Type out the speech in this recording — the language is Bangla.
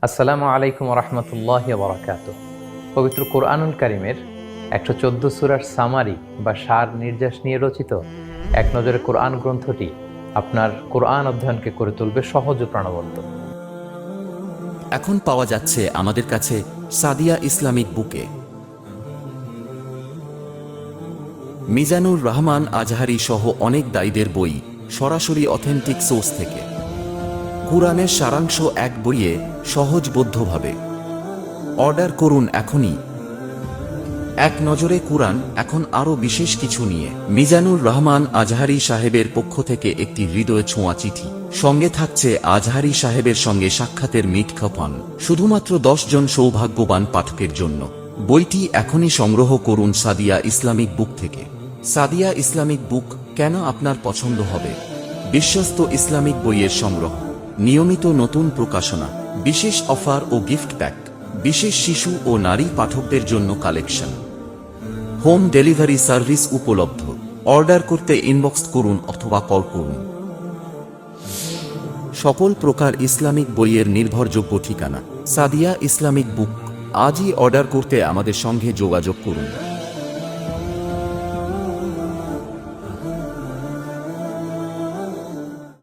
আসসালামু আলাইকুম রহমতুল্লাহি বারাকাতুহ। পবিত্র কোরআনুল কারিমের 114 সূরার সামারি বা সার নির্যাস নিয়ে রচিত এক নজরে কোরআন গ্রন্থটি আপনার কোরআন অধ্যয়নকে করে তুলবে সহজ ও প্রাণবন্ত। এখন পাওয়া যাচ্ছে আমাদের কাছে সাদিয়া ইসলামিক বুকে। মিজানুর রহমান আজহারি সহ অনেক দায়ীদের বই সরাসরি অথেন্টিক সোর্স থেকে। কুরআনের সারাংশ এক বইয়ে সহজবোধ্যভাবে। অর্ডার করুন এখনই। এক নজরে কুরআন এখন আরও বিশেষ কিছু নিয়ে। মিজানুর রহমান আজহারি সাহেবের পক্ষ থেকে একটি হৃদয় ছোঁয়া চিঠি। সঙ্গে থাকছে আজহারি সাহেবের সঙ্গে সাক্ষাতের মিটখাপান শুধুমাত্র 10 জন সৌভাগ্যবান পাঠকের জন্য। বইটি এখনই সংগ্রহ করুন সাদিয়া ইসলামিক বুক থেকে। সাদিয়া ইসলামিক বুক কেন আপনার পছন্দ হবে? বিশ্বস্ত ইসলামিক বইয়ের সংগ্রহ, নিয়মিত নতুন প্রকাশনা, বিশেষ অফার ও গিফট প্যাক, বিশেষ শিশু ও নারী পাঠকদের জন্য কালেকশন, হোম ডেলিভারি সার্ভিস উপলব্ধ। অর্ডার করতে ইনবক্স করুন অথবা কল করুন। সকল প্রকার ইসলামিক বইয়ের নির্ভরযোগ্য ঠিকানা সাদিয়া ইসলামিক বুক। আজই অর্ডার করতে আমাদের সঙ্গে যোগাযোগ করুন।